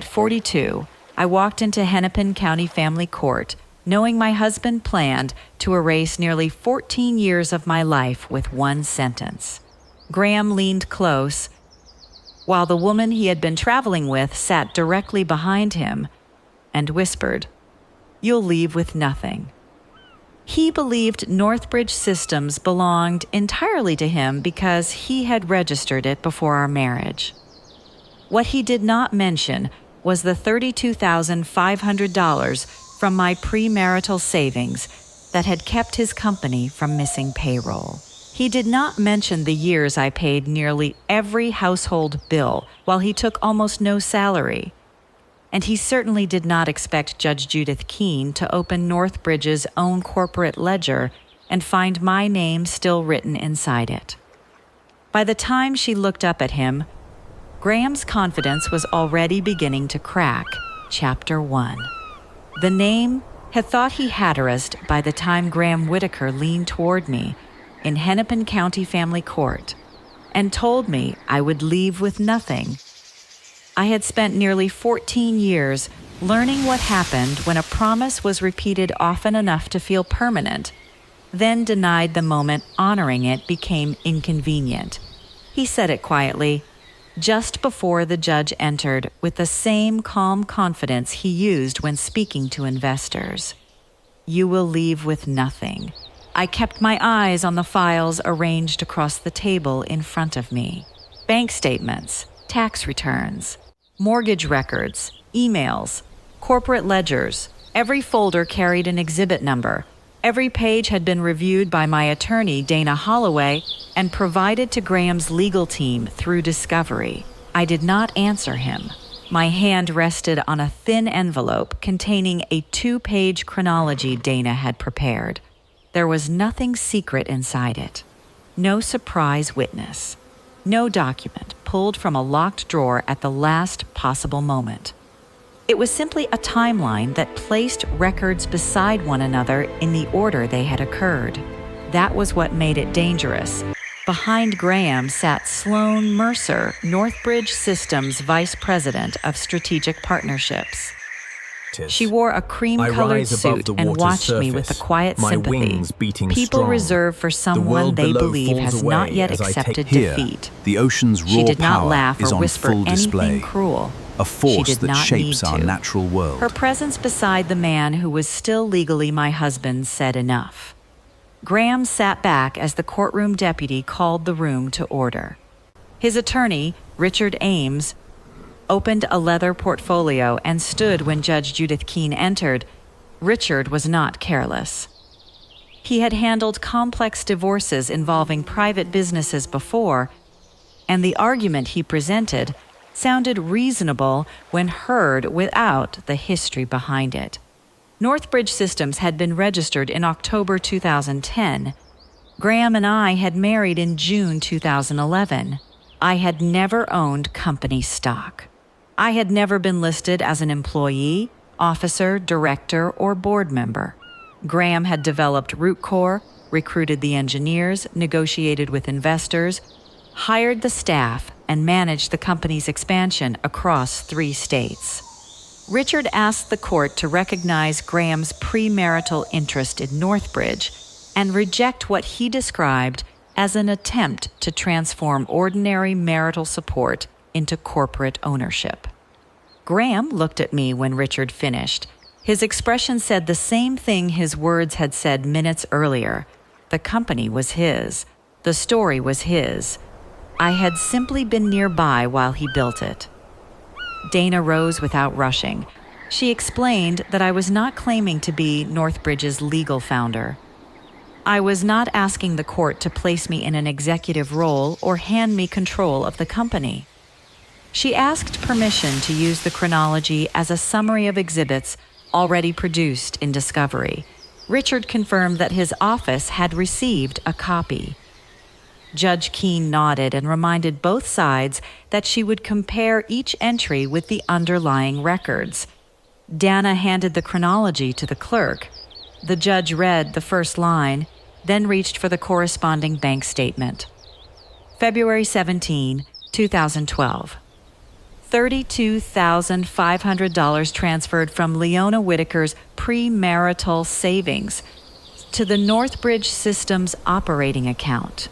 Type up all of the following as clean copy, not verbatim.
At 42, I walked into Hennepin County Family Court, knowing my husband planned to erase nearly 14 years of my life with one sentence. Graham leaned close, while the woman he had been traveling with sat directly behind him and whispered, "You'll leave with nothing." He believed Northbridge Systems belonged entirely to him because he had registered it before our marriage. What he did not mention was the $32,500 from my premarital savings that had kept his company from missing payroll. He did not mention the years I paid nearly every household bill while he took almost no salary. And he certainly did not expect Judge Judith Keene to open Northbridge's own corporate ledger and find my name still written inside it. By the time she looked up at him, Graham's confidence was already beginning to crack. Chapter 1. The name had thought he hatterazed by the time Graham Whitaker leaned toward me in Hennepin County Family Court and told me I would leave with nothing. I had spent nearly 14 years learning what happened when a promise was repeated often enough to feel permanent, then denied the moment honoring it became inconvenient. He said it quietly, just before the judge entered, with the same calm confidence he used when speaking to investors. "You will leave with nothing." I kept my eyes on the files arranged across the table in front of me. Bank statements, tax returns, mortgage records, emails, corporate ledgers. Every folder carried an exhibit number. Every page had been reviewed by my attorney, Dana Holloway, and provided to Graham's legal team through discovery. I did not answer him. My hand rested on a thin envelope containing a 2-page chronology Dana had prepared. There was nothing secret inside it. No surprise witness. No document pulled from a locked drawer at the last possible moment. It was simply a timeline that placed records beside one another in the order they had occurred. That was what made it dangerous. Behind Graham sat Sloan Mercer, Northbridge Systems Vice President of Strategic Partnerships. She wore a cream-colored suit and watched me with a quiet sympathy. People reserve for someone they believe has not yet accepted defeat. The ocean's She raw did not power laugh is or on whisper full display, anything cruel. a She force did that not shapes need our to. natural world. Her presence beside the man who was still legally my husband said enough. Graham sat back as the courtroom deputy called the room to order. His attorney, Richard Ames, opened a leather portfolio and stood when Judge Judith Keene entered. Richard was not careless. He had handled complex divorces involving private businesses before, and the argument he presented sounded reasonable when heard without the history behind it. Northbridge Systems had been registered in October 2010. Graham and I had married in June 2011. I had never owned company stock. I had never been listed as an employee, officer, director, or board member. Graham had developed RootCorp, recruited the engineers, negotiated with investors, hired the staff, and managed the company's expansion across 3 states. Richard asked the court to recognize Graham's premarital interest in Northbridge and reject what he described as an attempt to transform ordinary marital support into corporate ownership. Graham looked at me when Richard finished. His expression said the same thing his words had said minutes earlier. The company was his. The story was his. I had simply been nearby while he built it. Dana rose without rushing. She explained that I was not claiming to be Northbridge's legal founder. I was not asking the court to place me in an executive role or hand me control of the company. She asked permission to use the chronology as a summary of exhibits already produced in discovery. Richard confirmed that his office had received a copy. Judge Keene nodded and reminded both sides that she would compare each entry with the underlying records. Dana handed the chronology to the clerk. The judge read the first line, then reached for the corresponding bank statement. February 17, 2012. $32,500 transferred from Leona Whitaker's premarital savings to the Northbridge Systems operating account.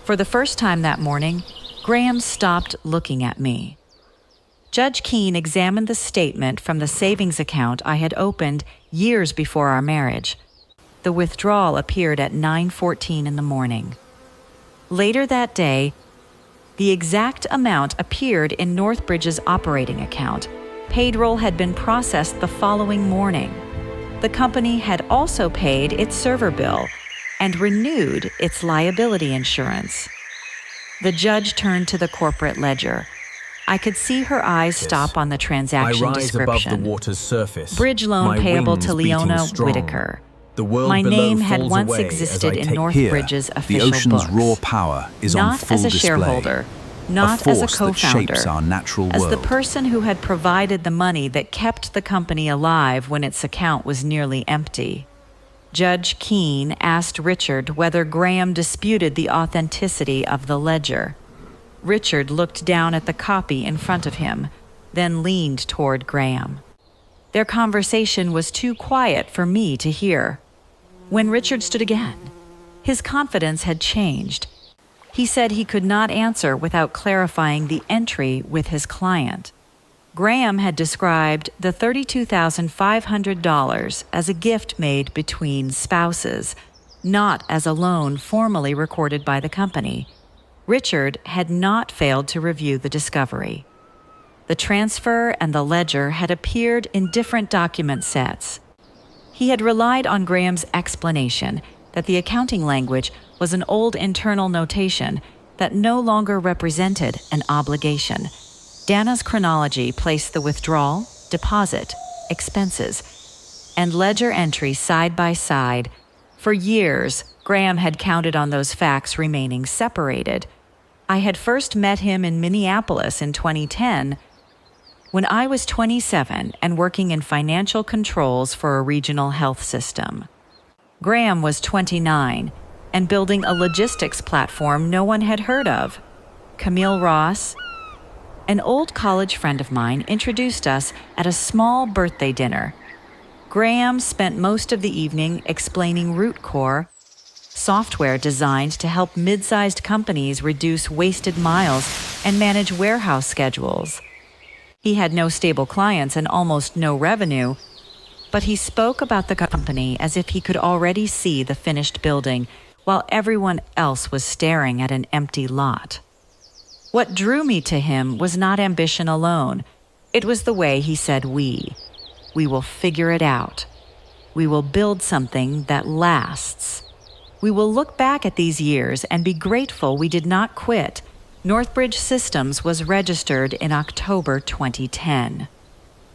For the first time that morning, Graham stopped looking at me. Judge Keene examined the statement from the savings account I had opened years before our marriage. The withdrawal appeared at 9:14 in the morning. Later that day, the exact amount appeared in Northbridge's operating account. Payroll had been processed the following morning. The company had also paid its server bill and renewed its liability insurance. The judge turned to the corporate ledger. I could see her eyes stop on the transaction description. Above the water's surface. Bridge loan payable to Leona Whitaker. My name had once existed in Northbridge's official books. The ocean's raw power is on full display. Not as a shareholder, not as a co-founder, as the person who had provided the money that kept the company alive when its account was nearly empty. Judge Keene asked Richard whether Graham disputed the authenticity of the ledger. Richard looked down at the copy in front of him, then leaned toward Graham. Their conversation was too quiet for me to hear. When Richard stood again, his confidence had changed. He said he could not answer without clarifying the entry with his client. Graham had described the $32,500 as a gift made between spouses, not as a loan formally recorded by the company. Richard had not failed to review the discovery. The transfer and the ledger had appeared in different document sets. He had relied on Graham's explanation that the accounting language was an old internal notation that no longer represented an obligation. Dana's chronology placed the withdrawal, deposit, expenses, and ledger entry side by side. For years, Graham had counted on those facts remaining separated. I had first met him in Minneapolis in 2010 when I was 27 and working in financial controls for a regional health system. Graham was 29 and building a logistics platform no one had heard of. Camille Ross, an old college friend of mine, introduced us at a small birthday dinner. Graham spent most of the evening explaining RootCore, software designed to help mid-sized companies reduce wasted miles and manage warehouse schedules. He had no stable clients and almost no revenue, but he spoke about the company as if he could already see the finished building while everyone else was staring at an empty lot. What drew me to him was not ambition alone. It was the way he said we. We will figure it out. We will build something that lasts. We will look back at these years and be grateful we did not quit. Northbridge Systems was registered in October 2010.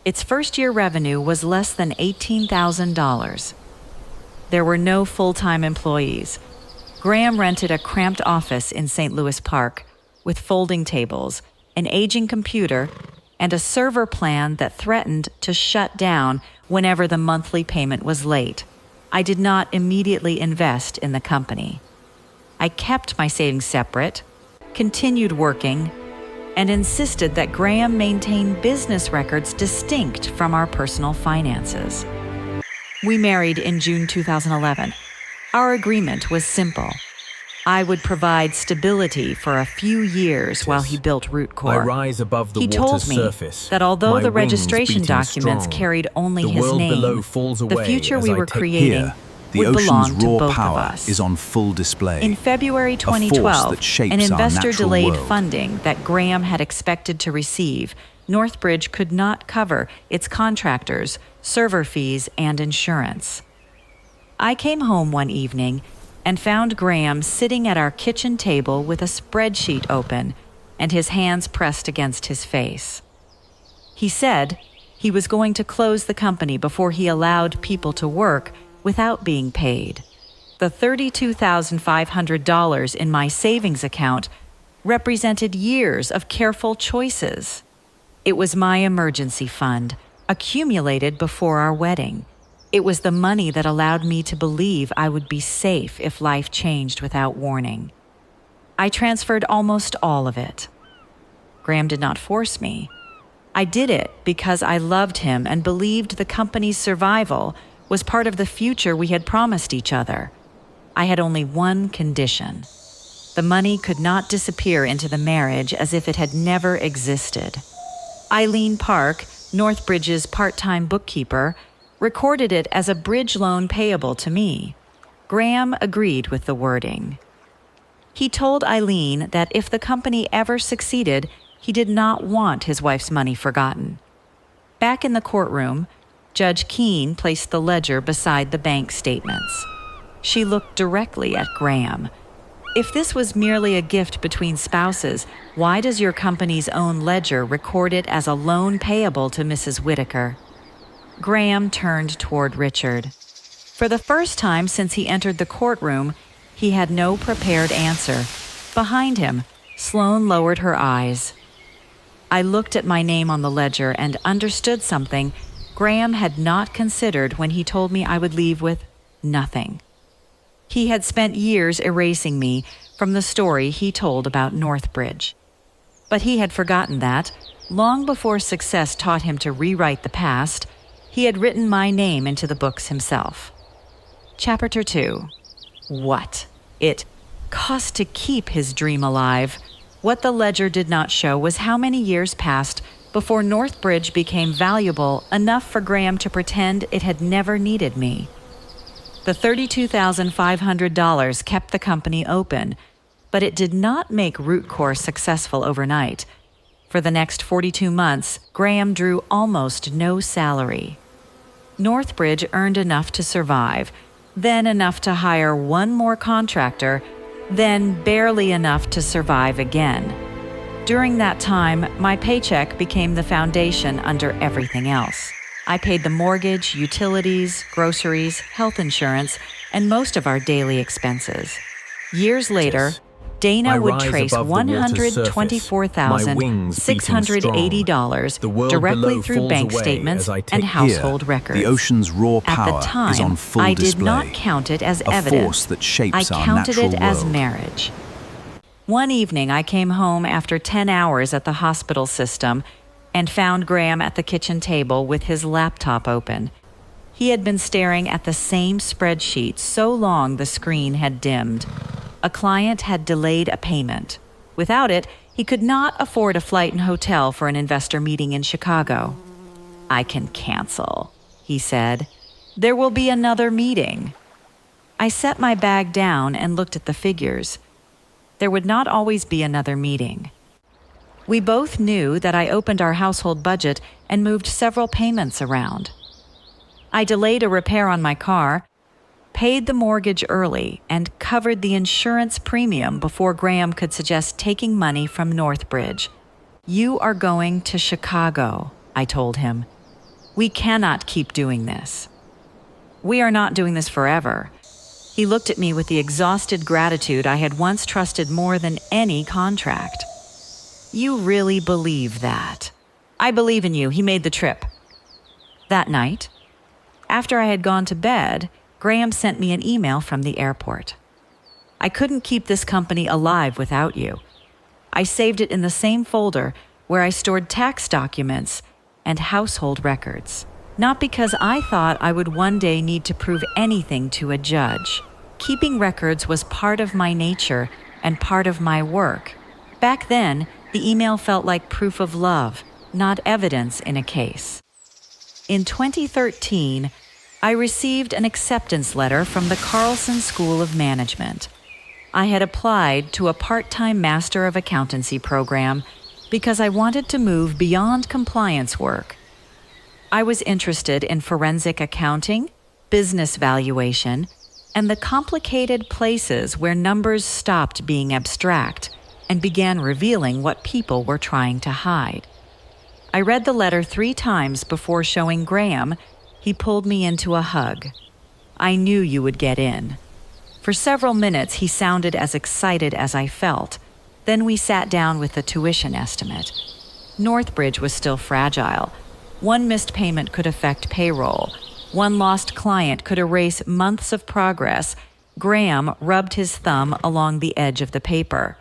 Its first-year revenue was less than $18,000. There were no full-time employees. Graham rented a cramped office in St. Louis Park with folding tables, an aging computer, and a server plan that threatened to shut down whenever the monthly payment was late. I did not immediately invest in the company. I kept my savings separate, continued working, and insisted that Graham maintain business records distinct from our personal finances. We married in June 2011. Our agreement was simple. I would provide stability for a few years while he built RootCore. He told me that although the registration documents carried only his name, the future we were creating would belong to both of us. Is on full display. In February 2012, an investor delayed funding that Graham had expected to receive. Northbridge could not cover its contractors, server fees, and insurance. I came home one evening and found Graham sitting at our kitchen table with a spreadsheet open and his hands pressed against his face. He said he was going to close the company before he allowed people to work without being paid. The $32,500 in my savings account represented years of careful choices. It was my emergency fund, accumulated before our wedding. It was the money that allowed me to believe I would be safe if life changed without warning. I transferred almost all of it. Graham did not force me. I did it because I loved him and believed the company's survival was part of the future we had promised each other. I had only one condition. The money could not disappear into the marriage as if it had never existed. Eileen Park, Northbridge's part-time bookkeeper, recorded it as a bridge loan payable to me. Graham agreed with the wording. He told Eileen that if the company ever succeeded, he did not want his wife's money forgotten. Back in the courtroom, Judge Keene placed the ledger beside the bank statements. She looked directly at Graham. If this was merely a gift between spouses, why does your company's own ledger record it as a loan payable to Mrs. Whitaker? Graham turned toward Richard. For the first time since he entered the courtroom, he had no prepared answer. Behind him, Sloane lowered her eyes. I looked at my name on the ledger and understood something Graham had not considered when he told me I would leave with nothing. He had spent years erasing me from the story he told about Northbridge. But he had forgotten that, long before success taught him to rewrite the past, he had written my name into the books himself. Chapter 2. What it cost to keep his dream alive. What the ledger did not show was how many years passed before Northbridge became valuable enough for Graham to pretend it had never needed me. The $32,500 kept the company open, but it did not make Rootcore successful overnight. For the next 42 months, Graham drew almost no salary. Northbridge earned enough to survive, then enough to hire one more contractor, then barely enough to survive again. During that time, my paycheck became the foundation under everything else. I paid the mortgage, utilities, groceries, health insurance, and most of our daily expenses. Years later, Dana would trace $124,680 directly through bank statements and household records. The ocean's raw power At the time, is on full I did display. not count it as A evidence. force that shapes I our counted natural it as world. marriage. One evening, I came home after 10 hours at the hospital system and found Graham at the kitchen table with his laptop open. He had been staring at the same spreadsheet so long the screen had dimmed. A client had delayed a payment. Without it, he could not afford a flight and hotel for an investor meeting in Chicago. "I can cancel," he said. "There will be another meeting." I set my bag down and looked at the figures. There would not always be another meeting. We both knew that I opened our household budget and moved several payments around. I delayed a repair on my car, paid the mortgage early, and covered the insurance premium before Graham could suggest taking money from Northbridge. "You are going to Chicago," I told him. "We cannot keep doing this." "We are not doing this forever." He looked at me with the exhausted gratitude I had once trusted more than any contract. "You really believe that?" "I believe in you." He made the trip. That night, after I had gone to bed, Graham sent me an email from the airport. "I couldn't keep this company alive without you. I saved it in the same folder where I stored tax documents and household records. Not because I thought I would one day need to prove anything to a judge. Keeping records was part of my nature and part of my work. Back then, the email felt like proof of love, not evidence in a case. In 2013, I received an acceptance letter from the Carlson School of Management. I had applied to a part-time Master of Accountancy program because I wanted to move beyond compliance work. I was interested in forensic accounting, business valuation, and the complicated places where numbers stopped being abstract and began revealing what people were trying to hide. I read the letter 3 times before showing Graham. He pulled me into a hug. "I knew you would get in." For several minutes, he sounded as excited as I felt. Then we sat down with the tuition estimate. Northbridge was still fragile. One missed payment could affect payroll. One lost client could erase months of progress. Graham rubbed his thumb along the edge of the paper.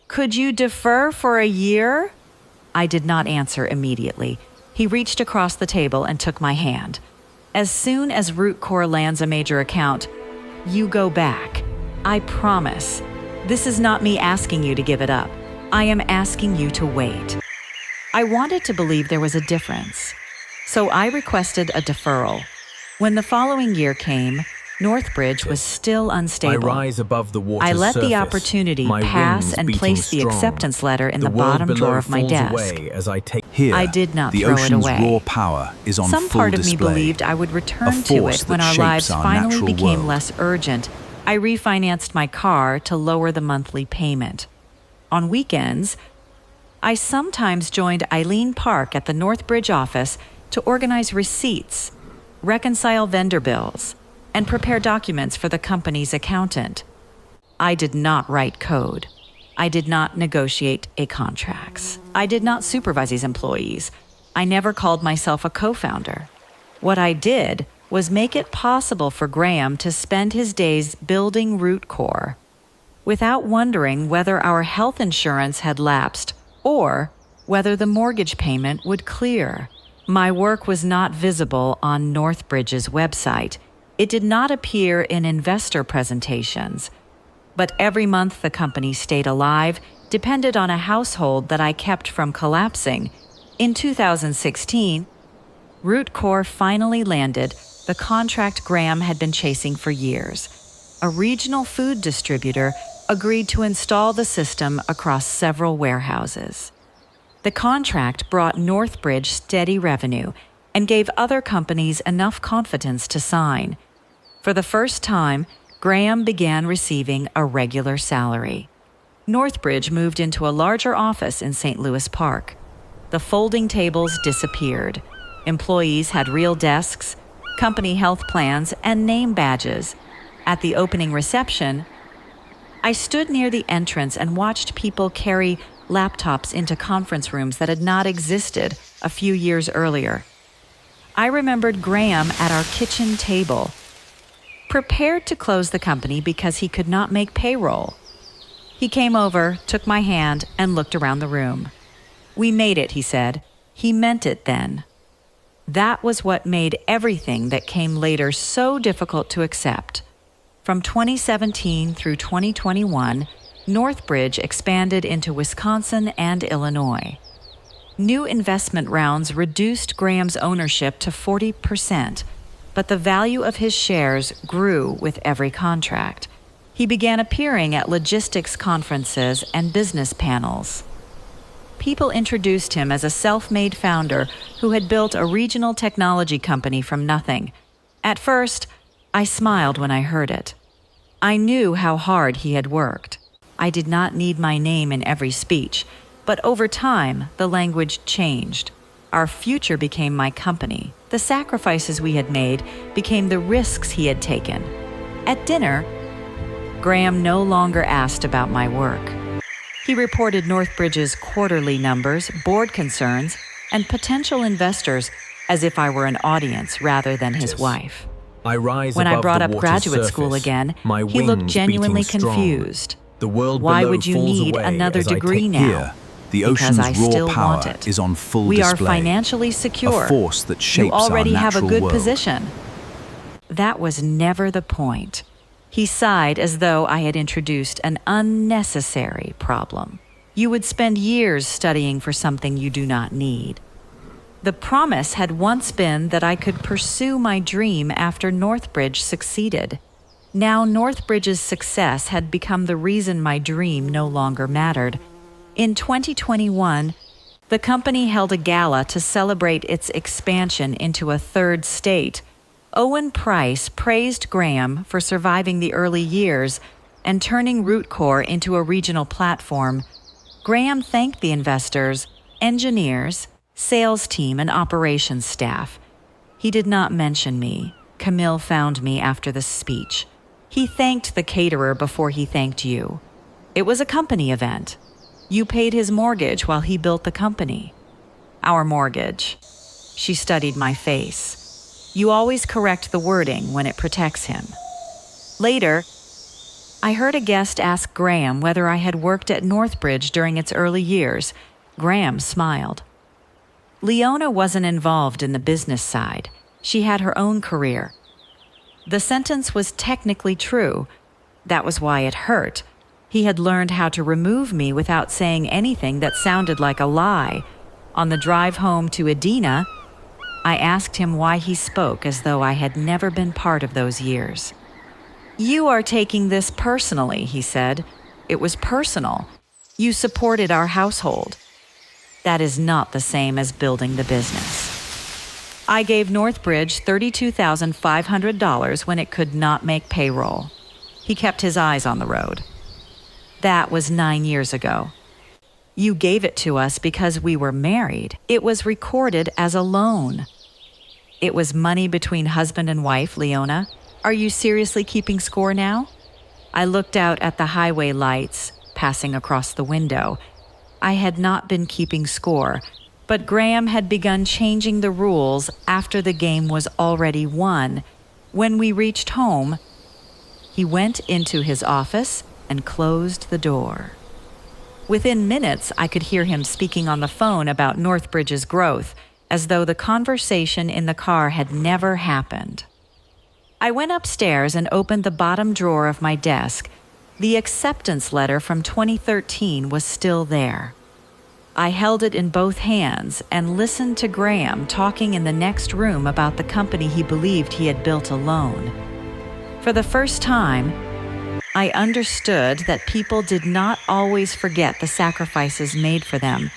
"Could you defer for a year?" I did not answer immediately. He reached across the table and took my hand. As soon as RootCore lands a major account, you go back. I promise. This is not me asking you to give it up. I am asking you to wait. I wanted to believe there was a difference, so I requested a deferral. When the following year came, Northbridge was still unstable. I rise above the water's I let the surface, opportunity my pass wings and beating place the strong. acceptance letter in the world bottom below drawer of my falls desk. away as I take here. I did not the throw it ocean's away. raw power is on Some full part of me display. believed I would return A to force it when that our shapes lives our finally natural became world. less urgent. I refinanced my car to lower the monthly payment. On weekends, I sometimes joined Eileen Park at the Northbridge office to organize receipts, reconcile vendor bills, and prepare documents for the company's accountant. I did not write code. I did not negotiate contracts. I did not supervise these employees. I never called myself a co-founder. What I did was make it possible for Graham to spend his days building RootCore without wondering whether our health insurance had lapsed or whether the mortgage payment would clear. My work was not visible on Northbridge's website. It did not appear in investor presentations. But every month the company stayed alive depended on a household that I kept from collapsing. In 2016, RootCore finally landed the contract Graham had been chasing for years. A regional food distributor agreed to install the system across several warehouses. The contract brought Northbridge steady revenue and gave other companies enough confidence to sign. For the first time, Graham began receiving a regular salary. Northbridge moved into a larger office in St. Louis Park. The folding tables disappeared. Employees had real desks, company health plans, and name badges. At the opening reception, I stood near the entrance and watched people carry laptops into conference rooms that had not existed a few years earlier. I remembered Graham at our kitchen table, prepared to close the company because he could not make payroll. He came over, took my hand, and looked around the room. "We made it," he said. He meant it then. That was what made everything that came later so difficult to accept. From 2017 through 2021, Northbridge expanded into Wisconsin and Illinois. New investment rounds reduced Graham's ownership to 40%, but the value of his shares grew with every contract. He began appearing at logistics conferences and business panels. People introduced him as a self-made founder who had built a regional technology company from nothing. At first, I smiled when I heard it. I knew how hard he had worked. I did not need my name in every speech, but over time, the language changed. Our future became my company. The sacrifices we had made became the risks he had taken. At dinner, Graham no longer asked about my work. He reported Northbridge's quarterly numbers, board concerns, and potential investors as if I were an audience rather than his wife. When I brought up graduate school again, he looked genuinely confused. The world Why below would you falls need away another as I degree take now? here. The Because ocean's I still raw power want it. is on full We are display. financially secure. A force that shapes you already our have a natural good world. position. That was never the point. He sighed as though I had introduced an unnecessary problem. You would spend years studying for something you do not need. The promise had once been that I could pursue my dream after Northbridge succeeded. Now Northbridge's success had become the reason my dream no longer mattered. In 2021, the company held a gala to celebrate its expansion into a third state. Owen Price praised Graham for surviving the early years and turning RootCore into a regional platform. Graham thanked the investors, engineers, sales team, and operations staff. He did not mention me. Camille found me after the speech. He thanked the caterer before he thanked you. It was a company event. You paid his mortgage while he built the company. Our mortgage. She studied my face. You always correct the wording when it protects him. Later, I heard a guest ask Graham whether I had worked at Northbridge during its early years. Graham smiled. Leona wasn't involved in the business side. She had her own career. The sentence was technically true. That was why it hurt. He had learned how to remove me without saying anything that sounded like a lie. On the drive home to Edina, I asked him why he spoke as though I had never been part of those years. "You are taking this personally," he said. "It was personal. You supported our household. That is not the same as building the business." I gave Northbridge $32,500 when it could not make payroll. He kept his eyes on the road. "That was 9 years ago. You gave it to us because we were married. It was recorded as a loan." "It was money between husband and wife, Leona. Are you seriously keeping score now?" I looked out at the highway lights passing across the window. I had not been keeping score, but Graham had begun changing the rules after the game was already won. When we reached home, he went into his office and closed the door. Within minutes, I could hear him speaking on the phone about Northbridge's growth, as though the conversation in the car had never happened. I went upstairs and opened the bottom drawer of my desk. The acceptance letter from 2013 was still there. I held it in both hands and listened to Graham talking in the next room about the company he believed he had built alone. For the first time, I understood that people did not always forget the sacrifices made for them.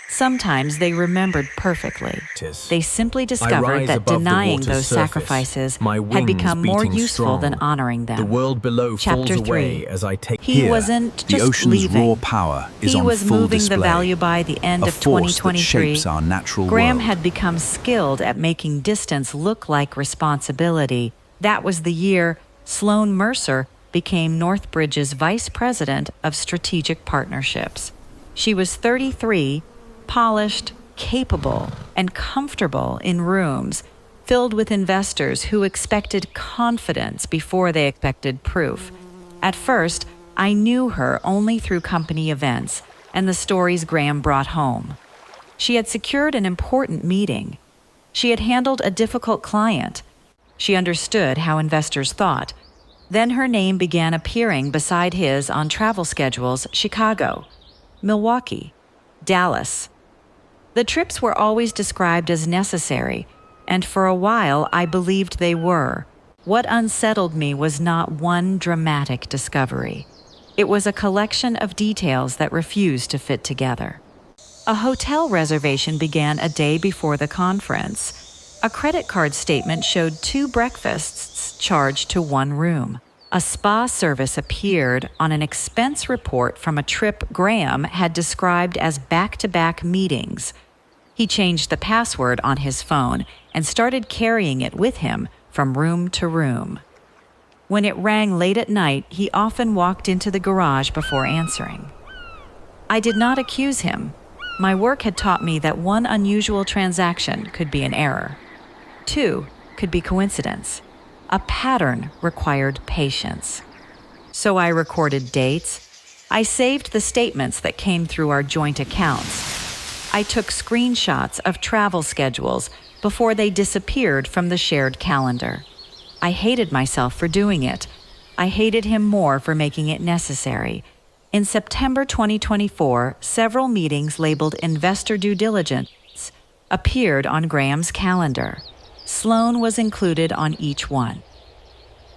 Sometimes they remembered perfectly. They simply discovered that denying those sacrifices had become more useful than honoring them. The world below falls Chapter away 3. as I take He here. wasn't The just ocean's leaving. raw power is He on was full moving display. the value by the end A of force that 2023. shapes our natural Graham world. had become skilled at making distance look like responsibility. That was the year Sloan Mercer became Northbridge's vice president of strategic partnerships. She was 33, polished, capable, and comfortable in rooms filled with investors who expected confidence before they expected proof. At first, I knew her only through company events and the stories Graham brought home. She had secured an important meeting. She had handled a difficult client. She understood how investors thought. Then her name began appearing beside his on travel schedules: Chicago, Milwaukee, Dallas. The trips were always described as necessary, and for a while I believed they were. What unsettled me was not one dramatic discovery. It was a collection of details that refused to fit together. A hotel reservation began a day before the conference. A credit card statement showed 2 breakfasts charged to 1 room. A spa service appeared on an expense report from a trip Graham had described as back-to-back meetings. He changed the password on his phone and started carrying it with him from room to room. When it rang late at night, he often walked into the garage before answering. I did not accuse him. My work had taught me that 1 unusual transaction could be an error. 2 could be coincidence. A pattern required patience. So I recorded dates. I saved the statements that came through our joint accounts. I took screenshots of travel schedules before they disappeared from the shared calendar. I hated myself for doing it. I hated him more for making it necessary. In September 2024, several meetings labeled investor due diligence appeared on Graham's calendar. Sloan was included on each one.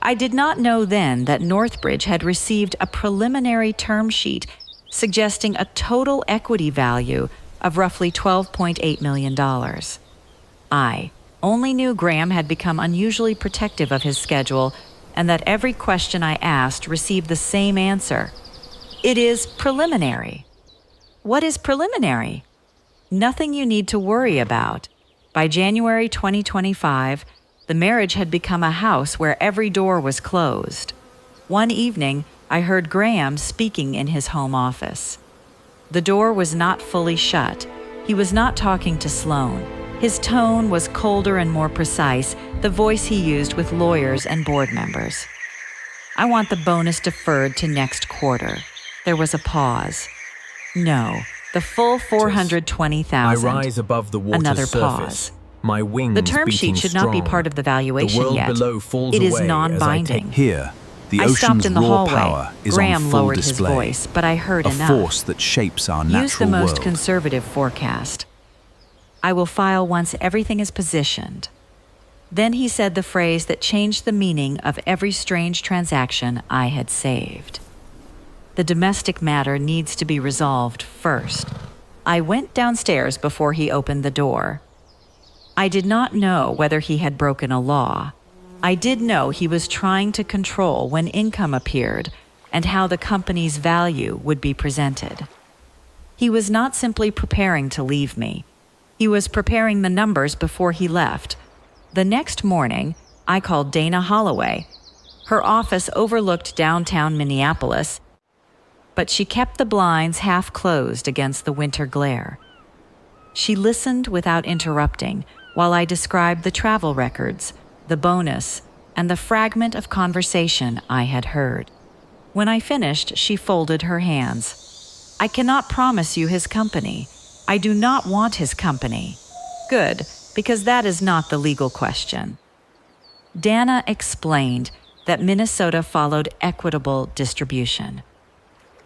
I did not know then that Northbridge had received a preliminary term sheet suggesting a total equity value of roughly $12.8 million. I only knew Graham had become unusually protective of his schedule and that every question I asked received the same answer. It is preliminary. What is preliminary? Nothing you need to worry about. By January 2025, the marriage had become a house where every door was closed. One evening, I heard Graham speaking in his home office. The door was not fully shut. He was not talking to Sloan. His tone was colder and more precise, the voice he used with lawyers and board members. I want the bonus deferred to next quarter. There was a pause. No, The full I 420,000. rise above the water's Another surface. pause. My wings The term beating sheet should not be strong. part of the valuation The world yet. below falls It is away as I non-binding. take here. The I stopped ocean's in the raw hallway. power is Graham on full lowered display. his voice, but I heard a enough. force that shapes our natural Use the most world. conservative forecast. I will file once everything is positioned. Then he said the phrase that changed the meaning of every strange transaction I had saved. The domestic matter needs to be resolved first. I went downstairs before he opened the door. I did not know whether he had broken a law. I did know he was trying to control when income appeared and how the company's value would be presented. He was not simply preparing to leave me. He was preparing the numbers before he left. The next morning, I called Dana Holloway. Her office overlooked downtown Minneapolis, but she kept the blinds half closed against the winter glare. She listened without interrupting while I described the travel records, the bonus, and the fragment of conversation I had heard. When I finished, she folded her hands. I cannot promise you his company. I do not want his company. Good, because that is not the legal question. Dana explained that Minnesota followed equitable distribution.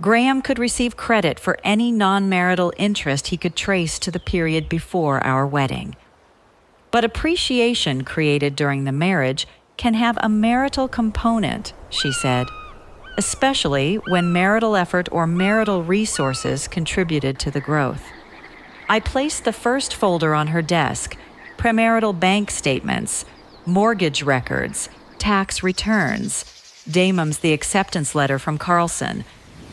Graham could receive credit for any non-marital interest he could trace to the period before our wedding. But appreciation created during the marriage can have a marital component, she said, especially when marital effort or marital resources contributed to the growth. I placed the first folder on her desk, premarital bank statements, mortgage records, tax returns, Damum's the acceptance letter from Carlson.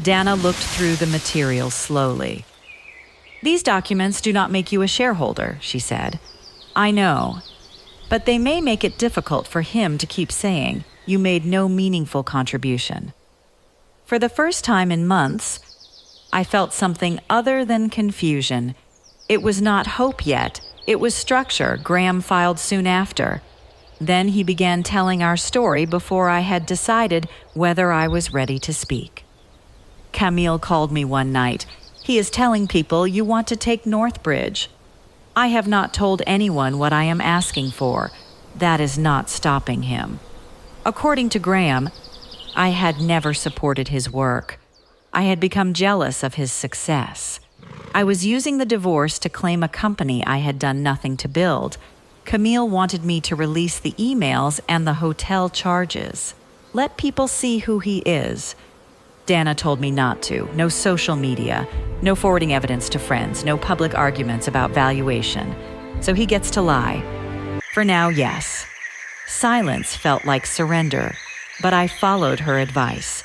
Dana looked through the materials slowly. These documents do not make you a shareholder, she said. I know, but they may make it difficult for him to keep saying you made no meaningful contribution. For the first time in months, I felt something other than confusion. It was not hope yet. It was structure. Graham filed soon after. Then he began telling our story before I had decided whether I was ready to speak. Camille called me one night. He is telling people you want to take Northbridge. I have not told anyone what I am asking for. That is not stopping him. According to Graham, I had never supported his work. I had become jealous of his success. I was using the divorce to claim a company I had done nothing to build. Camille wanted me to release the emails and the hotel charges. Let people see who he is. Dana told me not to. No social media, no forwarding evidence to friends, no public arguments about valuation. So he gets to lie. For now, yes. Silence felt like surrender, but I followed her advice.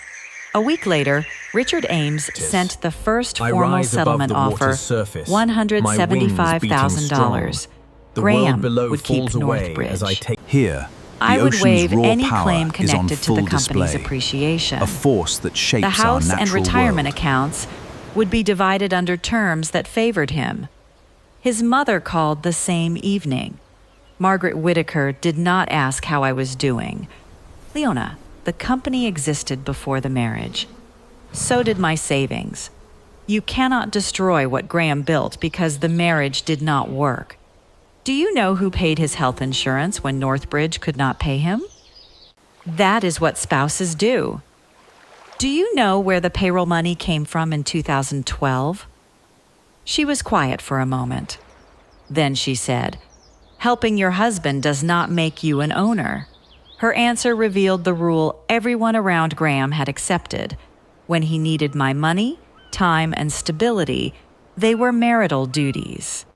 A week later, Richard Ames sent the first formal settlement offer, $175,000. Graham would keep Northbridge. Here, I would waive any power claim is on connected to the full company's display. appreciation. A force that shapes The house our and natural retirement world. accounts would be divided under terms that favored him. His mother called the same evening. Margaret Whitaker did not ask how I was doing. Leona, the company existed before the marriage. So did my savings. You cannot destroy what Graham built because the marriage did not work. Do you know who paid his health insurance when Northbridge could not pay him? That is what spouses do. Do you know where the payroll money came from in 2012? She was quiet for a moment. Then she said, "Helping your husband does not make you an owner." Her answer revealed the rule everyone around Graham had accepted. When he needed my money, time, and stability, they were marital duties.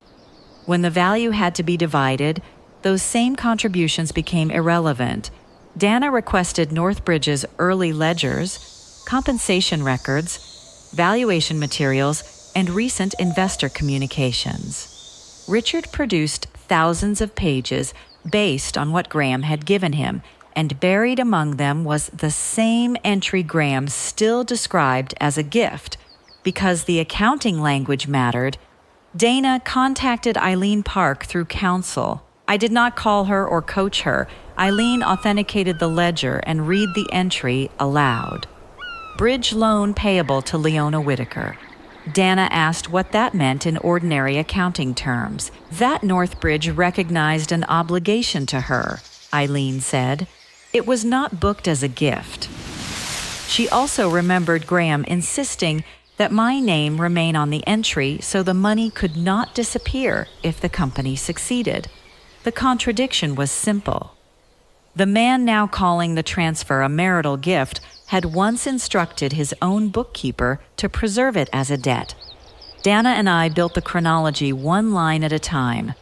When the value had to be divided, those same contributions became irrelevant. Dana requested Northbridge's early ledgers, compensation records, valuation materials, and recent investor communications. Richard produced thousands of pages based on what Graham had given him, and buried among them was the same entry Graham still described as a gift. Because the accounting language mattered, Dana contacted Eileen Park through counsel. I did not call her or coach her. Eileen authenticated the ledger and read the entry aloud. Bridge loan payable to Leona Whitaker. Dana asked what that meant in ordinary accounting terms. That Northbridge recognized an obligation to her, Eileen said. It was not booked as a gift. She also remembered Graham insisting that my name remain on the entry so the money could not disappear if the company succeeded. The contradiction was simple. The man now calling the transfer a marital gift had once instructed his own bookkeeper to preserve it as a debt. Dana and I built the chronology one line at a time.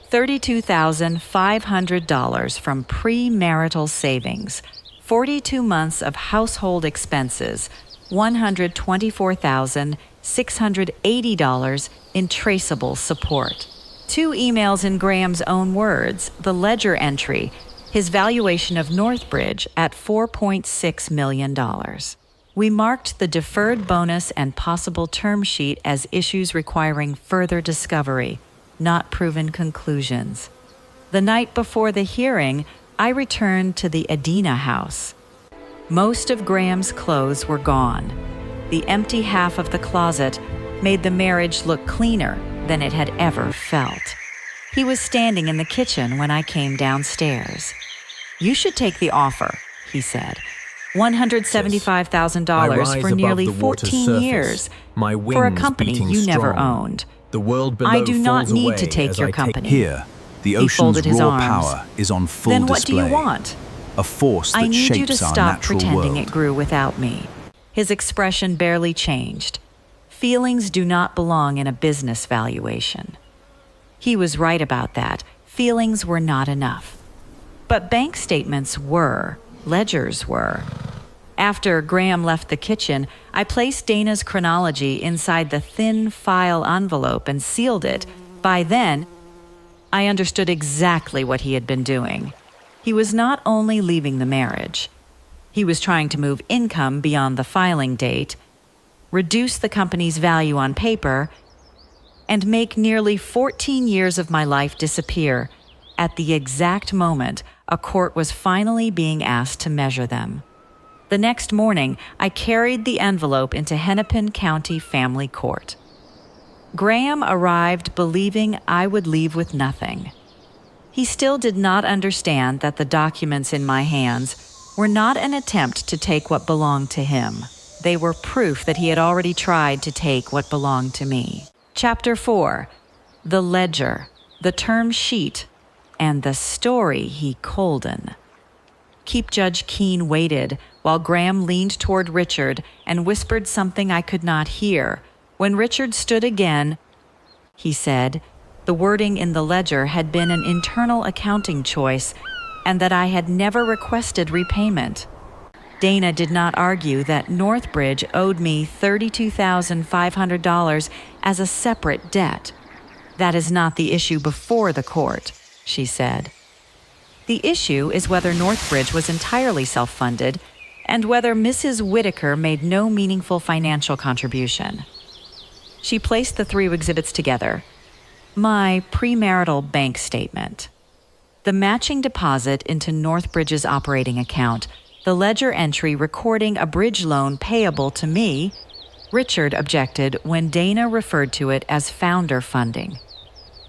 $32,500 from premarital savings, 42 months of household expenses, $124,680 in traceable support. 2 emails in Graham's own words, the ledger entry, his valuation of Northbridge at $4.6 million. We marked the deferred bonus and possible term sheet as issues requiring further discovery, not proven conclusions. The night before the hearing, I returned to the Adina house. Most of Graham's clothes were gone. The empty half of the closet made the marriage look cleaner than it had ever felt. He was standing in the kitchen when I came downstairs. "You should take the offer," he said. $175,000 for nearly 14 years for a company you never owned. The world below I do not falls need away to take as your I company. Here, the He ocean's folded his raw arms. power is on full Then what do display. you want? A force that I need shapes you to our stop natural pretending world. it grew without me. His expression barely changed. Feelings do not belong in a business valuation. He was right about that. Feelings were not enough. But bank statements were. Ledgers were. After Graham left the kitchen, I placed Dana's chronology inside the thin file envelope and sealed it. By then, I understood exactly what he had been doing. He was not only leaving the marriage. He was trying to move income beyond the filing date, reduce the company's value on paper, and make nearly 14 years of my life disappear at the exact moment a court was finally being asked to measure them. The next morning, I carried the envelope into Hennepin County Family Court. Graham arrived believing I would leave with nothing. He still did not understand that the documents in my hands were not an attempt to take what belonged to him. They were proof that he had already tried to take what belonged to me. Chapter 4. The Ledger, the Term Sheet, and the Story he Colden. Keep Judge Keene waited while Graham leaned toward Richard and whispered something I could not hear. When Richard stood again, he said, the wording in the ledger had been an internal accounting choice and that I had never requested repayment. Dana did not argue that Northbridge owed me $32,500 as a separate debt. That is not the issue before the court, she said. The issue is whether Northbridge was entirely self-funded and whether Mrs. Whitaker made no meaningful financial contribution. She placed the 3 exhibits together. My premarital bank statement, the matching deposit into Northbridge's operating account, the ledger entry recording a bridge loan payable to me. Richard objected when Dana referred to it as founder funding.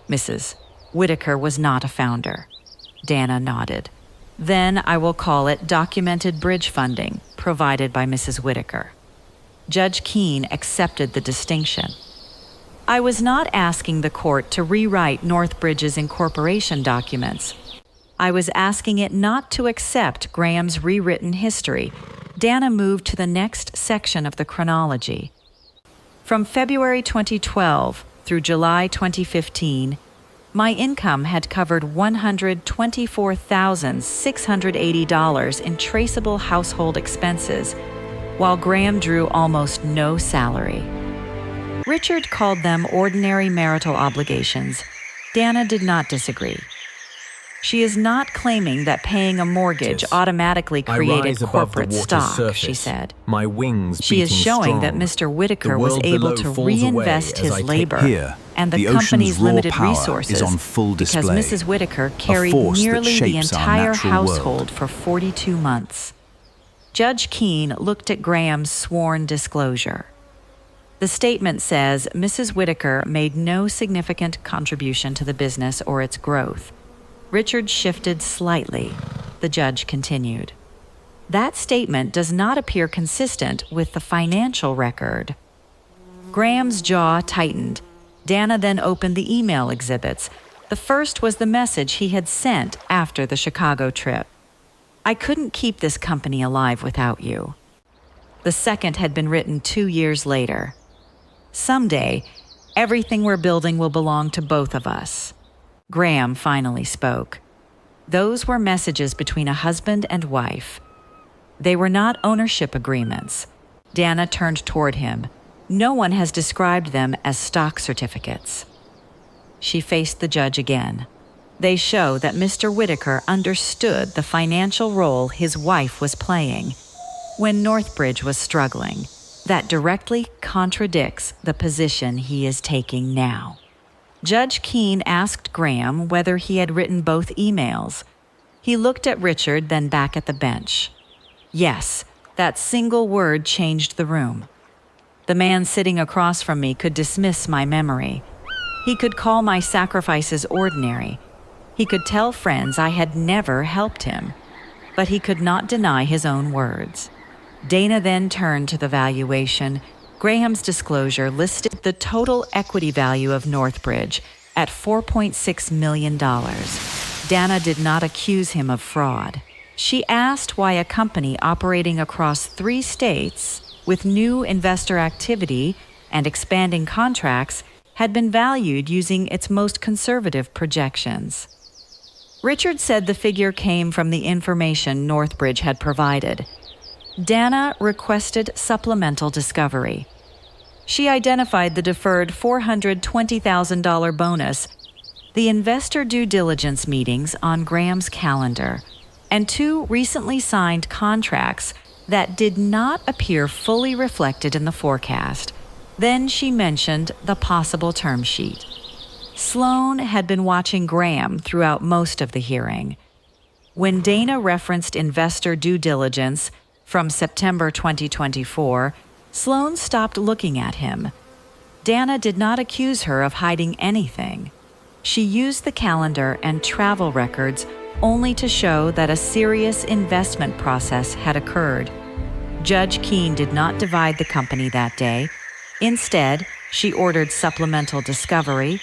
Mrs. Whitaker was not a founder. Dana nodded. Then I will call it documented bridge funding provided by Mrs. Whitaker. Judge Keene accepted the distinction. I was not asking the court to rewrite Northbridge's incorporation documents. I was asking it not to accept Graham's rewritten history. Dana moved to the next section of the chronology. From February 2012 through July 2015, my income had covered $124,680 in traceable household expenses, while Graham drew almost no salary. Richard called them ordinary marital obligations. Dana did not disagree. She is not claiming that paying a mortgage automatically created corporate stock, she said. My wings She is showing that Mr. Whitaker was able to reinvest his labor and the company's limited resources because Mrs. Whitaker carried nearly the entire household for 42 months. Judge Keene looked at Graham's sworn disclosure. The statement says Mrs. Whitaker made no significant contribution to the business or its growth. Richard shifted slightly. The judge continued. That statement does not appear consistent with the financial record. Graham's jaw tightened. Dana then opened the email exhibits. The first was the message he had sent after the Chicago trip. I couldn't keep this company alive without you. The second had been written 2 years later. Someday, everything we're building will belong to both of us. Graham finally spoke. Those were messages between a husband and wife. They were not ownership agreements. Dana turned toward him. No one has described them as stock certificates. She faced the judge again. They show that Mr. Whitaker understood the financial role his wife was playing when Northbridge was struggling. That directly contradicts the position he is taking now. Judge Keene asked Graham whether he had written both emails. He looked at Richard, then back at the bench. Yes, that single word changed the room. The man sitting across from me could dismiss my memory. He could call my sacrifices ordinary. He could tell friends I had never helped him. But he could not deny his own words. Dana then turned to the valuation. Graham's disclosure listed the total equity value of Northbridge at $4.6 million. Dana did not accuse him of fraud. She asked why a company operating across 3 states with new investor activity and expanding contracts had been valued using its most conservative projections. Richard said the figure came from the information Northbridge had provided. Dana requested supplemental discovery. She identified the deferred $420,000 bonus, the investor due diligence meetings on Graham's calendar, and 2 recently signed contracts that did not appear fully reflected in the forecast. Then she mentioned the possible term sheet. Sloan had been watching Graham throughout most of the hearing. When Dana referenced investor due diligence from September 2024, Sloan stopped looking at him. Dana did not accuse her of hiding anything. She used the calendar and travel records only to show that a serious investment process had occurred. Judge Keene did not divide the company that day. Instead, she ordered supplemental discovery,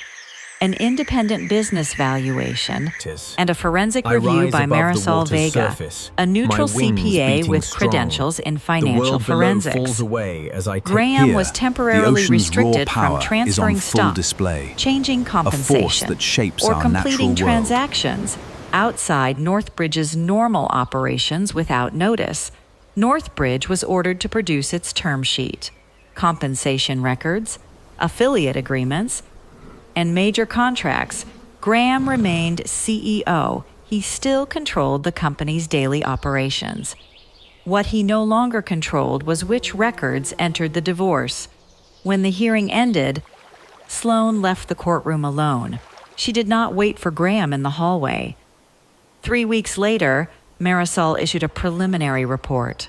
an independent business valuation, and a forensic review by Marisol Vega, a neutral CPA with credentials in financial forensics. Graham was temporarily restricted from transferring stock, changing compensation, or completing transactions outside Northbridge's normal operations without notice. Northbridge was ordered to produce its term sheet, compensation records, affiliate agreements, and major contracts. Graham remained CEO. He still controlled the company's daily operations. What he no longer controlled was which records entered the divorce. When the hearing ended, Sloan left the courtroom alone. She did not wait for Graham in the hallway. 3 weeks later, Marisol issued a preliminary report.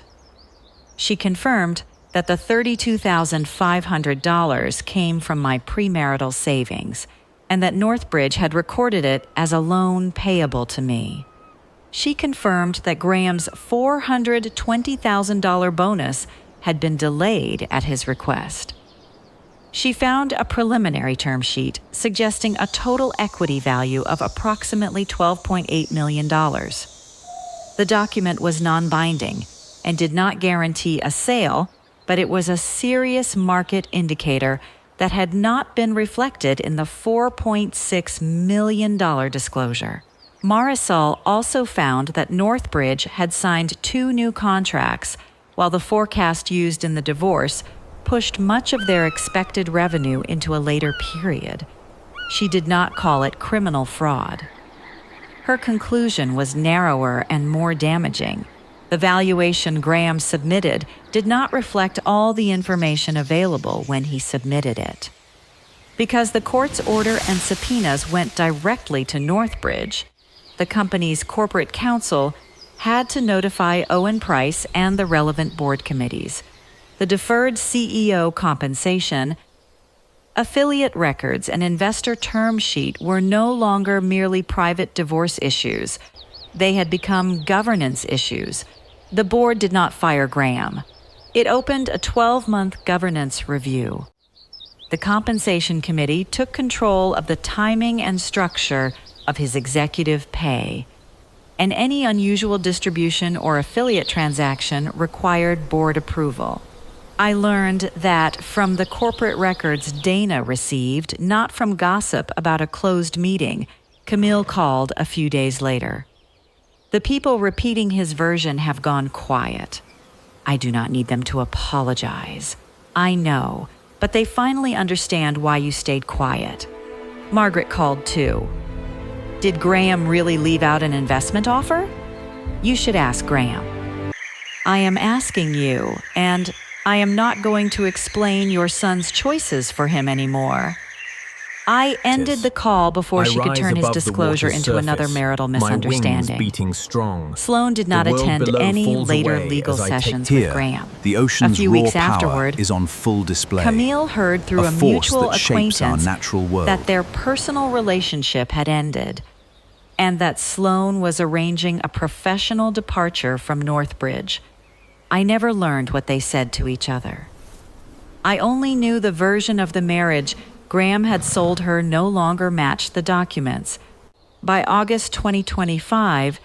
She confirmed that the $32,500 came from my premarital savings and that Northbridge had recorded it as a loan payable to me. She confirmed that Graham's $420,000 bonus had been delayed at his request. She found a preliminary term sheet suggesting a total equity value of approximately $12.8 million. The document was non-binding and did not guarantee a sale, but it was a serious market indicator that had not been reflected in the $4.6 million disclosure. Marisol also found that Northbridge had signed 2 new contracts, while the forecast used in the divorce pushed much of their expected revenue into a later period. She did not call it criminal fraud. Her conclusion was narrower and more damaging. The valuation Graham submitted did not reflect all the information available when he submitted it. Because the court's order and subpoenas went directly to Northbridge, the company's corporate counsel had to notify Owen Price and the relevant board committees. the deferred CEO compensation, affiliate records, and investor term sheet were no longer merely private divorce issues. They had become governance issues. The board did not fire Graham. It opened a 12-month governance review. The compensation committee took control of the timing and structure of his executive pay, and any unusual distribution or affiliate transaction required board approval. I learned that from the corporate records Dana received, not from gossip about a closed meeting Camille called a few days later. The people repeating his version have gone quiet. I do not need them to apologize. I know, but they finally understand why you stayed quiet. Margaret called too. Did Graham really leave out an investment offer? You should ask Graham. I am asking you, and I am not going to explain your son's choices for him anymore. I ended the call before she could turn his disclosure into another marital misunderstanding. Beating strong. Sloan did not attend any later legal sessions with Graham. The ocean's a few raw weeks power afterward, is on full display. Camille heard through a mutual acquaintance that that their personal relationship had ended, and that Sloan was arranging a professional departure from Northbridge. I never learned what they said to each other. I only knew the version of the marriage Graham had sold her no longer matched the documents. By August 2025,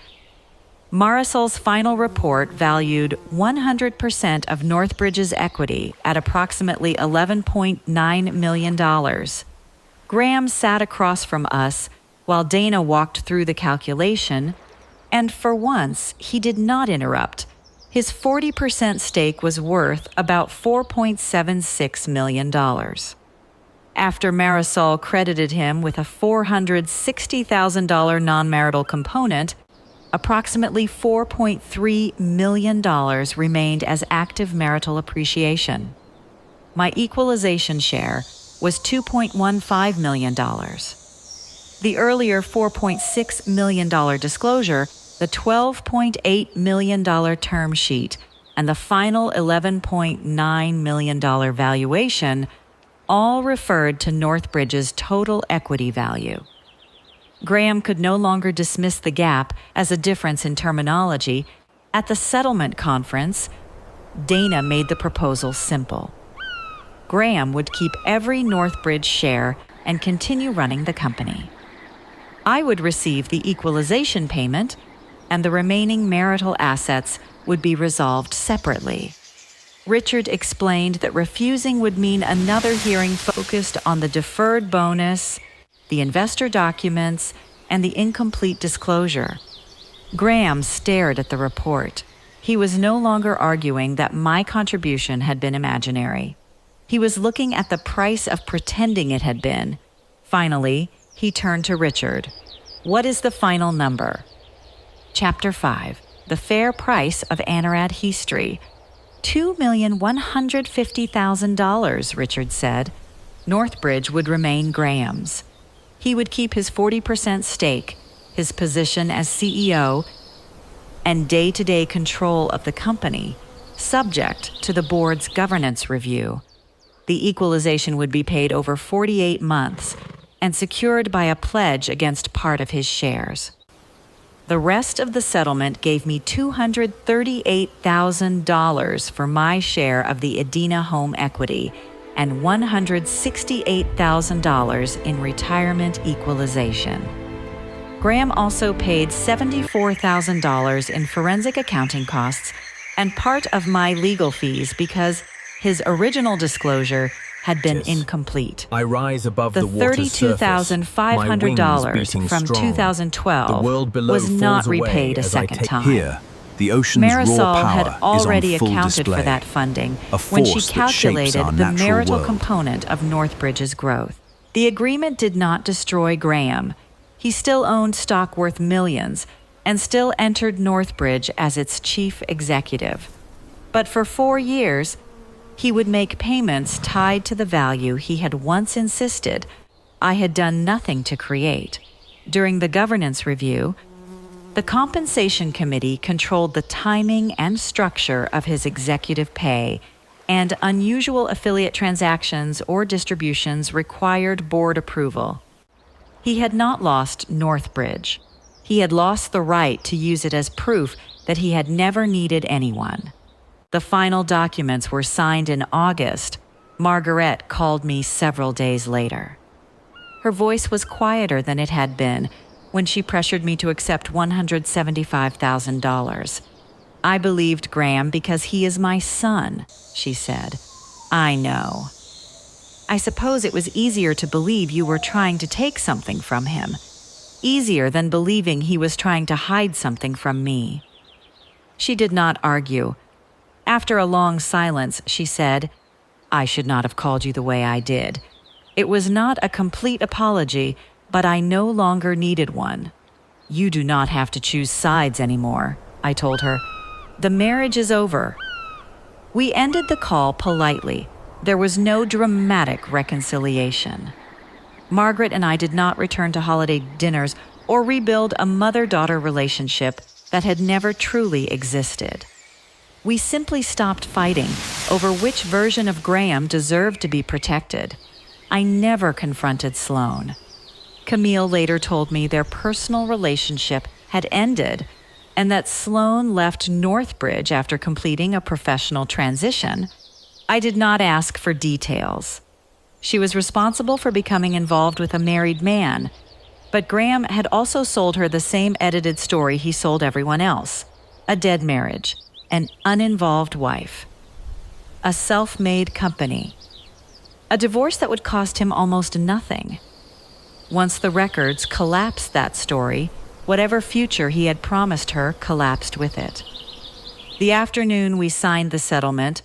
Marisol's final report valued 100% of Northbridge's equity at approximately $11.9 million. Graham sat across from us while Dana walked through the calculation, and for once, he did not interrupt. His 40% stake was worth about $4.76 million. After Marisol credited him with a $460,000 non-marital component, approximately $4.3 million remained as active marital appreciation. My equalization share was $2.15 million. The earlier $4.6 million disclosure, the $12.8 million term sheet, and the final $11.9 million valuation all referred to Northbridge's total equity value. Graham could no longer dismiss the gap as a difference in terminology. At the settlement conference, Dana made the proposal simple. Graham would keep every Northbridge share and continue running the company. I would receive the equalization payment, and the remaining marital assets would be resolved separately. Richard explained that refusing would mean another hearing focused on the deferred bonus, the investor documents, and the incomplete disclosure. Graham stared at the report. He was no longer arguing that my contribution had been imaginary. He was looking at the price of pretending it had been. Finally, he turned to Richard. What is the final number? Chapter 5, The Fair Price of Anarad History. $2,150,000, Richard said. Northbridge would remain Graham's. He would keep his 40% stake, his position as CEO, and day-to-day control of the company, subject to the board's governance review. The equalization would be paid over 48 months and secured by a pledge against part of his shares. The rest of the settlement gave me $238,000 for my share of the Edina home equity and $168,000 in retirement equalization. Graham also paid $74,000 in forensic accounting costs and part of my legal fees because his original disclosure had been incomplete. I rise above the the water's surface, $32,500 from 2012 was not repaid a second time. Here, the ocean's Marisol raw power had already is on full accounted display, for that funding a when she force that shapes calculated our the natural marital world. component of Northbridge's growth. The agreement did not destroy Graham. He still owned stock worth millions and still entered Northbridge as its chief executive. But for 4 years, he would make payments tied to the value he had once insisted I had done nothing to create. During the governance review, the compensation committee controlled the timing and structure of his executive pay, and unusual affiliate transactions or distributions required board approval. He had not lost Northbridge. He had lost the right to use it as proof that he had never needed anyone. The final documents were signed in August. Margaret called me several days later. Her voice was quieter than it had been when she pressured me to accept $175,000. "I believed Graham because he is my son," she said. "I know. I suppose it was easier to believe you were trying to take something from him. Easier than believing he was trying to hide something from me." She did not argue. After a long silence, she said, "I should not have called you the way I did. It was not a complete apology, but I no longer needed one." "You do not have to choose sides anymore," I told her. "The marriage is over." We ended the call politely. There was no dramatic reconciliation. Margaret and I did not return to holiday dinners or rebuild a mother-daughter relationship that had never truly existed. We simply stopped fighting over which version of Graham deserved to be protected. I never confronted Sloan. Camille later told me their personal relationship had ended and that Sloan left Northbridge after completing a professional transition. I did not ask for details. She was responsible for becoming involved with a married man, but Graham had also sold her the same edited story he sold everyone else: a dead marriage, an uninvolved wife, a self-made company, a divorce that would cost him almost nothing. Once the records collapsed that story, whatever future he had promised her collapsed with it. The afternoon we signed the settlement,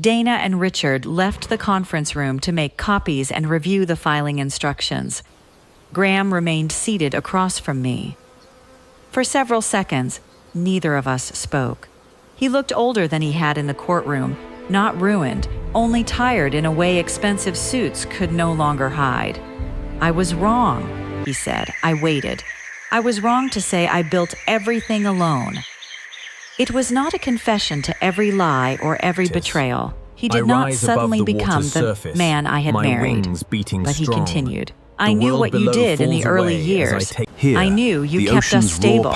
Dana and Richard left the conference room to make copies and review the filing instructions. Graham remained seated across from me. For several seconds, neither of us spoke. He looked older than he had in the courtroom, not ruined, only tired in a way expensive suits could no longer hide. "I was wrong," he said. I waited. "I was wrong to say I built everything alone." It was not a confession to every lie or every betrayal. He did not suddenly become the man I had married. But he continued, "I knew what you did in the early years. I knew you kept us stable.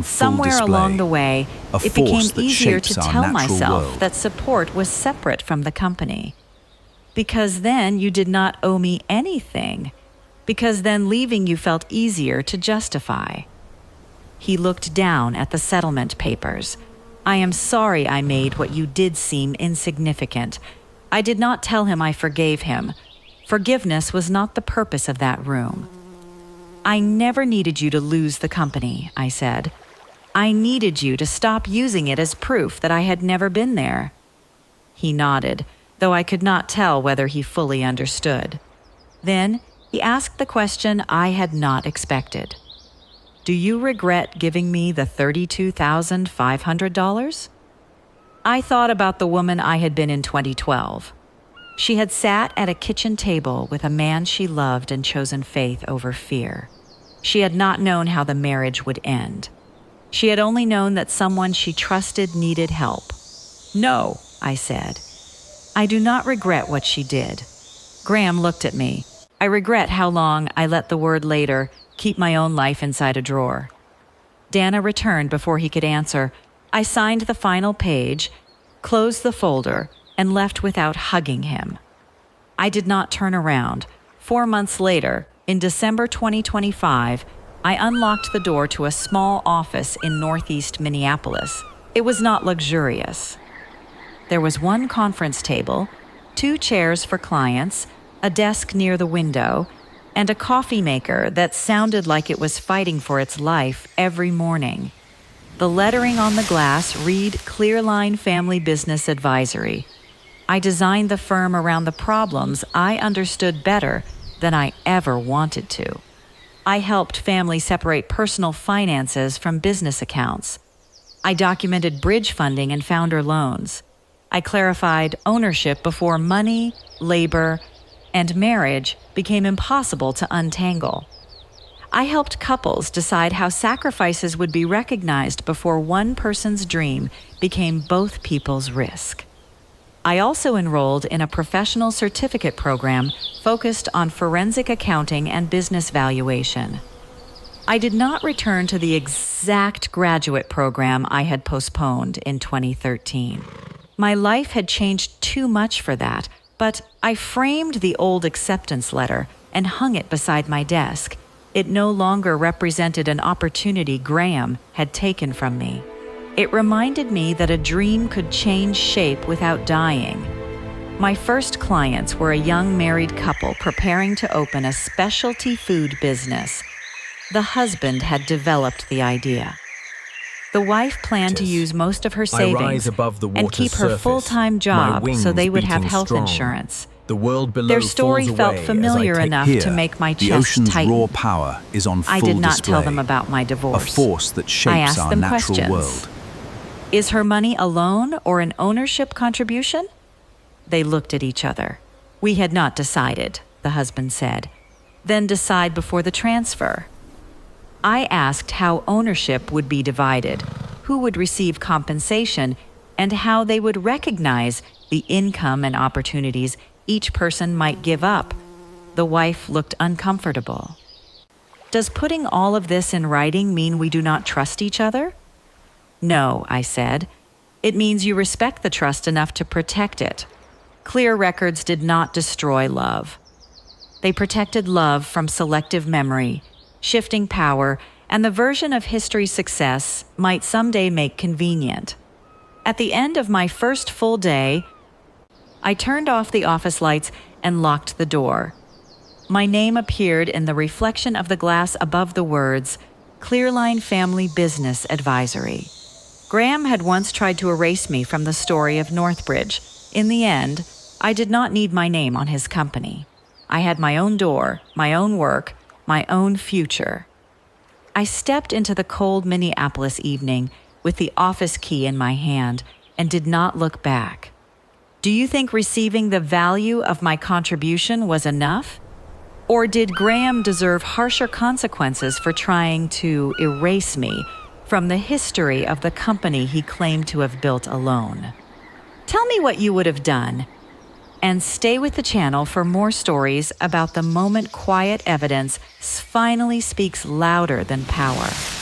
Somewhere along the way, it became easier to tell myself that support was separate from the company. Because then you did not owe me anything. Because then leaving you felt easier to justify." He looked down at the settlement papers. "I am sorry I made what you did seem insignificant. I did not tell him I forgave him. Forgiveness was not the purpose of that room. I never needed you to lose the company," I said. "I needed you to stop using it as proof that I had never been there." He nodded, though I could not tell whether he fully understood. Then he asked the question I had not expected. "Do you regret giving me the $32,500? I thought about the woman I had been in 2012. She had sat at a kitchen table with a man she loved and chosen faith over fear. She had not known how the marriage would end. She had only known that someone she trusted needed help. No, I said. I do not regret what she did. Graham looked at me. I regret how long I let the word later keep my own life inside a drawer. Dana returned before he could answer. I signed the final page, closed the folder, and left without hugging him. I did not turn around. 4 months later, in December 2025, I unlocked the door to a small office in northeast Minneapolis. It was not luxurious. There was one conference table, 2 chairs for clients, a desk near the window, and a coffee maker that sounded like it was fighting for its life every morning. The lettering on the glass read Clearline Family Business Advisory. I designed the firm around the problems I understood better than I ever wanted to. I helped families separate personal finances from business accounts. I documented bridge funding and founder loans. I clarified ownership before money, labor, and marriage became impossible to untangle. I helped couples decide how sacrifices would be recognized before one person's dream became both people's risk. I also enrolled in a professional certificate program focused on forensic accounting and business valuation. I did not return to the exact graduate program I had postponed in 2013. My life had changed too much for that, but I framed the old acceptance letter and hung it beside my desk. It no longer represented an opportunity Graham had taken from me. It reminded me that a dream could change shape without dying. My first clients were a young married couple preparing to open a specialty food business. The husband had developed the idea. The wife planned to use most of her savings and keep her full-time job so they would have health insurance. The world below Their story falls felt away familiar as I take enough here, to make my the chest ocean's tighten. raw power is on full I did not display, tell them about my divorce. a force that I shapes asked our them natural questions. world. Is her money a loan or an ownership contribution? They looked at each other. We had not decided, the husband said. Then decide before the transfer. I asked how ownership would be divided, who would receive compensation, and how they would recognize the income and opportunities each person might give up. The wife looked uncomfortable. Does putting all of this in writing mean we do not trust each other? No, I said. It means you respect the trust enough to protect it. Clear records did not destroy love. They protected love from selective memory, shifting power, and the version of history's success might someday make convenient. At the end of my first full day, I turned off the office lights and locked the door. My name appeared in the reflection of the glass above the words, Clearline Family Business Advisory. Graham had once tried to erase me from the story of Northbridge. In the end, I did not need my name on his company. I had my own door, my own work, my own future. I stepped into the cold Minneapolis evening with the office key in my hand and did not look back. Do you think receiving the value of my contribution was enough? Or did Graham deserve harsher consequences for trying to erase me from the history of the company he claimed to have built alone? Tell me what you would have done. And stay with the channel for more stories about the moment quiet evidence finally speaks louder than power.